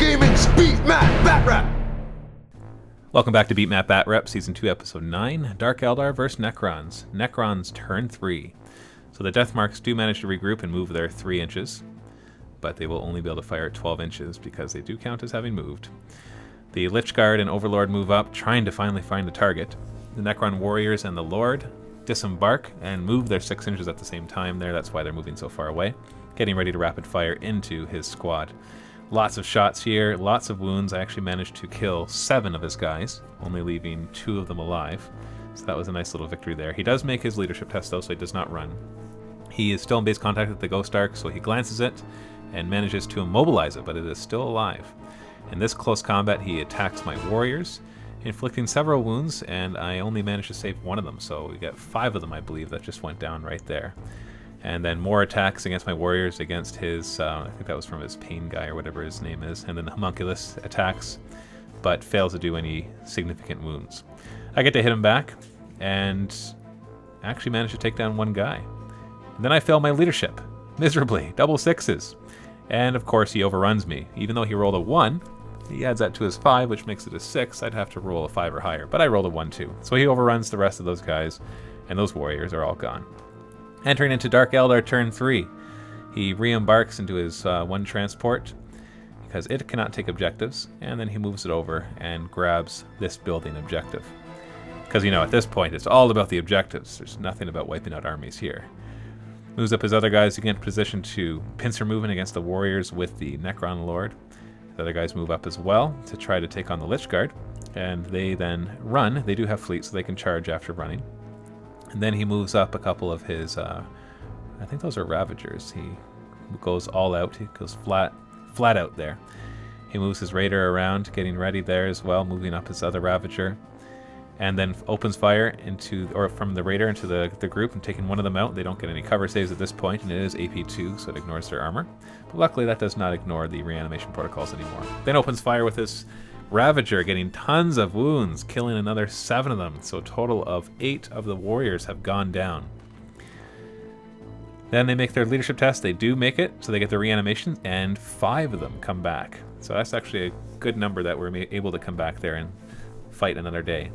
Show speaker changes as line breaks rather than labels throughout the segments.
MiniWarGaming's Beat Map Batrep!
Welcome back to Beat Map Batrep, Season 2, Episode 9, Dark Eldar vs. Necrons. Necrons Turn 3. So the Death Marks do manage to regroup and move their 3 inches, but they will only be able to fire at 12 inches because they do count as having moved. The Lich Guard and Overlord move up, trying to finally find the target. The Necron Warriors and the Lord disembark and move their 6 inches at the same time there. That's why they're moving so far away, getting ready to rapid fire into his squad. Lots of shots here, lots of wounds. I actually managed to kill 7 of his guys, only leaving 2 of them alive. So that was a nice little victory there. He does make his leadership test though, so he does not run. He is still in base contact with the Ghost Ark, so he glances it and manages to immobilize it, but it is still alive. In this close combat, he attacks my warriors, inflicting several wounds, and I only managed to save 1 of them, so we get 5 of them, I believe, that just went down right there. And then more attacks against my warriors, against his, I think that was from his pain guy or whatever his name is, and then the homunculus attacks, but fails to do any significant wounds. I get to hit him back, and actually manage to take down 1 guy. And then I fail my leadership, miserably, double 6s. And of course he overruns me. Even though he rolled a 1, he adds that to his 5, which makes it a 6. I'd have to roll a 5 or higher, but I rolled a 1 too. So he overruns the rest of those guys, and those warriors are all gone. Entering into Dark Eldar Turn 3, he re-embarks into his 1 transport, because it cannot take objectives, and then he moves it over and grabs this building objective. Because, you know, at this point, it's all about the objectives. There's nothing about wiping out armies here. Moves up his other guys to get in position to pincer movement against the warriors with the Necron Lord. The other guys move up as well to try to take on the Lich Guard, and they then run. They do have fleet, so they can charge after running. And then he moves up a couple of his, I think those are Ravagers. He goes all out. He goes flat out there. He moves his Raider around, getting ready there as well, moving up his other Ravager. And then opens fire into, or from the Raider into the group and taking 1 of them out. They don't get any cover saves at this point, and it is AP2, so it ignores their armor. But luckily that does not ignore the reanimation protocols anymore. Then opens fire with his Ravager, getting tons of wounds, killing another 7 of them. So a total of 8 of the warriors have gone down. Then they make their leadership test. They do make it, so they get their reanimation, and 5 of them come back. So that's actually a good number that we're able to come back there and fight another day.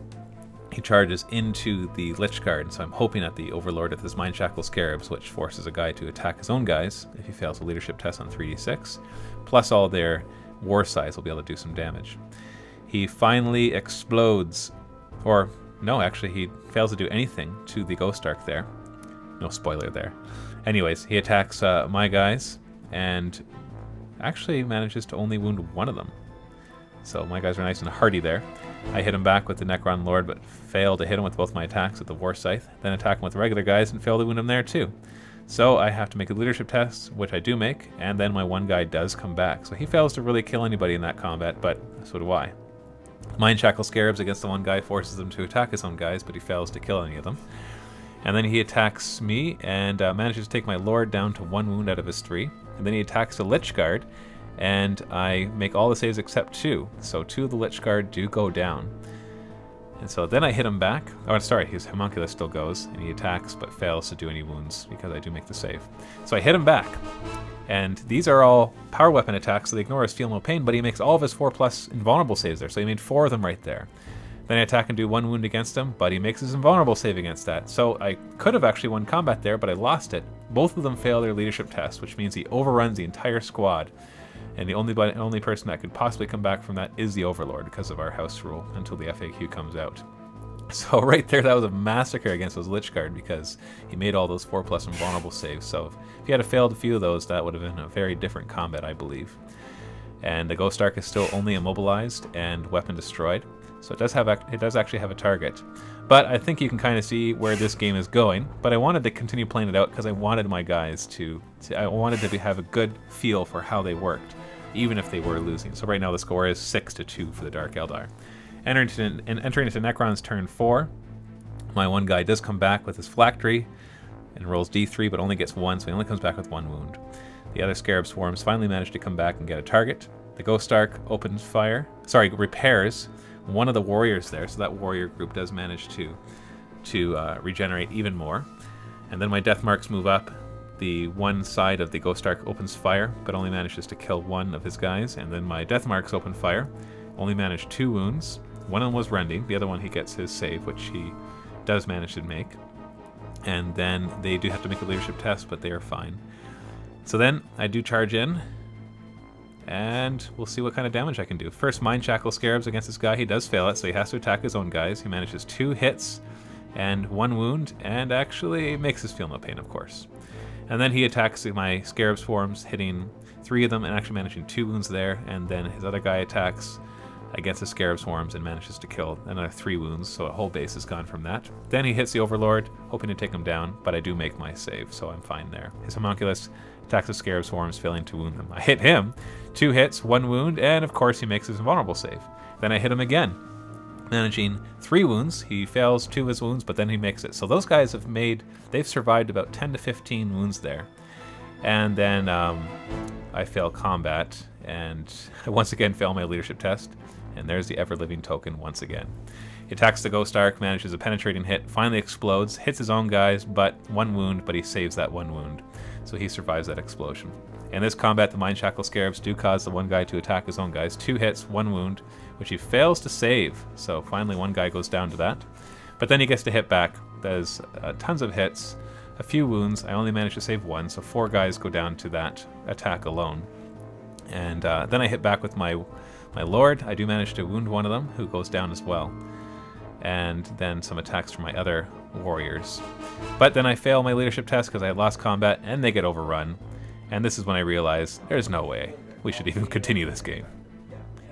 He charges into the Lich Guard, so I'm hoping at the Overlord with his Mind Shackle Scarabs, which forces a guy to attack his own guys if he fails a leadership test on 3d6, plus all their war size will be able to do some damage. He finally explodes, or no, actually he fails to do anything to the Ghost Ark there. No spoiler there. Anyways, he attacks my guys, and actually manages to only wound 1 of them. So my guys are nice and hardy there. I hit him back with the Necron Lord, but fail to hit him with both my attacks with the War Scythe. Then attack him with regular guys and fail to wound him there too. So I have to make a leadership test, which I do make, and then my 1 guy does come back. So he fails to really kill anybody in that combat, but so do I. Mind Shackle Scarabs against the 1 guy forces him to attack his own guys, but he fails to kill any of them. And then he attacks me and manages to take my Lord down to 1 wound out of his 3. And then he attacks the Lich Guard, and I make all the saves except 2. So 2 of the Lich Guard do go down. And so then I hit him back. Oh, sorry, his homunculus still goes, and he attacks but fails to do any wounds because I do make the save. So I hit him back. And these are all power weapon attacks, so they ignore his feel no pain, but he makes all of his 4+ invulnerable saves there. So he made 4 of them right there. Then I attack and do 1 wound against him, but he makes his invulnerable save against that. So I could have actually won combat there, but I lost it. Both of them fail their leadership test, which means he overruns the entire squad. And the only person that could possibly come back from that is the Overlord because of our house rule until the FAQ comes out. So right there, that was a massacre against those Lich Guard because he made all those 4+ invulnerable saves. So if he had failed a few of those, that would have been a very different combat, I believe. And the Ghost Ark is still only immobilized and weapon destroyed. So it does actually have a target. But I think you can kind of see where this game is going. But I wanted to continue playing it out because I wanted my guys I wanted to have a good feel for how they worked, even if they were losing. So right now the score is 6-2 for the Dark Eldar. Entering into Necrons Turn 4, my 1 guy does come back with his Phylactery and rolls d3, but only gets 1, so he only comes back with 1 wound. The other Scarab Swarms finally manage to come back and get a target. The Ghost Ark repairs 1 of the warriors there, so that warrior group does manage to regenerate even more. And then my Death Marks move up the one side of the Ghost Ark opens fire, but only manages to kill one of his guys, and then my Death Marks open fire, only managed 2 wounds. One of them was rending, the other one he gets his save, which he does manage to make. And then they do have to make a leadership test, but they are fine. So then I do charge in, and we'll see what kind of damage I can do. First, Mind Shackle Scarabs against this guy. He does fail it, so he has to attack his own guys. He manages 2 hits and 1 wound, and actually makes us feel no pain, of course. And then he attacks my Scarab Swarms, hitting 3 of them and actually managing 2 wounds there. And then his other guy attacks against the Scarab Swarms and manages to kill another 3 wounds, so a whole base is gone from that. Then he hits the Overlord, hoping to take him down, but I do make my save, so I'm fine there. His Homunculus attacks the Scarab Swarms, failing to wound them. I hit him, 2 hits, 1 wound, and of course he makes his invulnerable save. Then I hit him again, managing 3 wounds. He fails 2 of his wounds, but then he makes it. So those guys they've survived about 10 to 15 wounds there. And then I fail combat, and I once again fail my leadership test. And there's the ever-living token once again. He attacks the Ghost Ark, manages a penetrating hit, finally explodes, hits his own guys, but 1 wound, but he saves that 1 wound. So he survives that explosion. In this combat, the Mind Shackle Scarabs do cause the one guy to attack his own guys. 2 hits, 1 wound, which he fails to save. So finally one guy goes down to that. But then he gets to hit back. There's tons of hits, a few wounds. I only managed to save 1, so 4 guys go down to that attack alone. And then I hit back with my Lord. I do manage to wound one of them, who goes down as well. And then some attacks from my other warriors. But then I fail my leadership test because I had lost combat, and they get overrun. And this is when I realize there's no way we should even continue this game.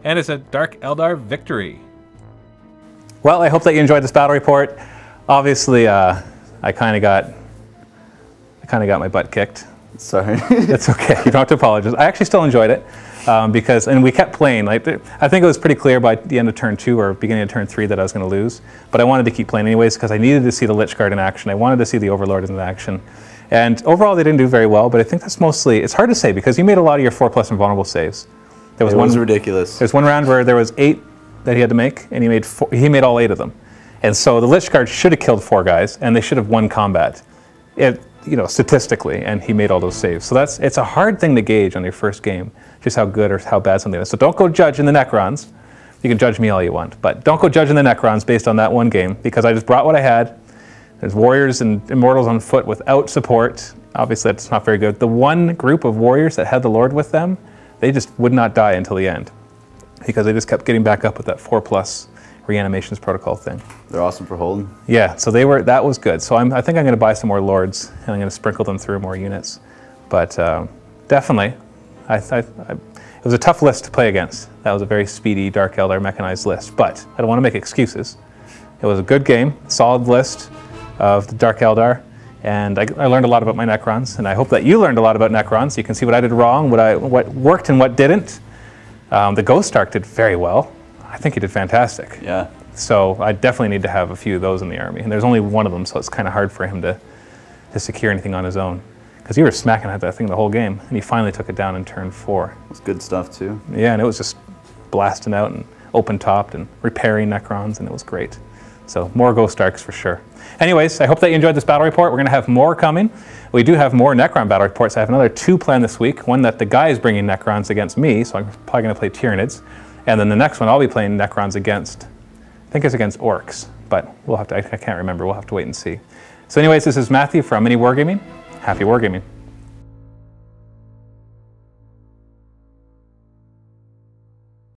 And it's a Dark Eldar victory.
Well, I hope that you enjoyed this battle report. Obviously, I kind of got my butt kicked.
Sorry.
It's okay. You don't have to apologize. I actually still enjoyed it and we kept playing. Like, I think it was pretty clear by the end of turn 2 or beginning of turn 3 that I was going to lose. But I wanted to keep playing anyways because I needed to see the Lich Guard in action. I wanted to see the Overlord in action. And overall, they didn't do very well. But I think that's mostly, it's hard to say because you made a lot of your 4+ invulnerable saves. There was
it was ridiculous.
There's one round where there was 8 that he had to make, and he made all 8 of them. And so the Lich Guard should have killed 4 guys, and they should have won combat, statistically, and he made all those saves. So it's a hard thing to gauge on your first game, just how good or how bad something is. So don't go judging the Necrons. You can judge me all you want, but don't go judging the Necrons based on that one game, because I just brought what I had. There's warriors and immortals on foot without support. Obviously, that's not very good. The one group of warriors that had the Lord with them, they just would not die until the end, because they just kept getting back up with that 4+ reanimations protocol thing.
They're awesome for holding.
Yeah, so that was good. So I think I'm going to buy some more Lords, and I'm going to sprinkle them through more units. But definitely, it was a tough list to play against. That was a very speedy Dark Eldar mechanized list. But I don't want to make excuses. It was a good game, solid list of the Dark Eldar, and I learned a lot about my Necrons, and I hope that you learned a lot about Necrons. You can see what I did wrong, what worked and what didn't. The Ghost Ark did very well. I think he did fantastic.
Yeah.
So I definitely need to have a few of those in the army, and there's only one of them, so it's kind of hard for him to secure anything on his own. Because you were smacking at that thing the whole game, and he finally took it down in turn 4.
It was good stuff too.
Yeah, and it was just blasting out and open-topped and repairing Necrons, and it was great. So more Ghost Arks for sure. Anyways, I hope that you enjoyed this battle report. We're going to have more coming. We do have more Necron battle reports. I have another 2 planned this week. One that the guy is bringing Necrons against me, so I'm probably going to play Tyranids. And then the next one I'll be playing Necrons against, I think it's against Orcs. But we'll have to, I can't remember. We'll have to wait and see. So anyways, this is Matthew from MiniWarGaming. Happy wargaming.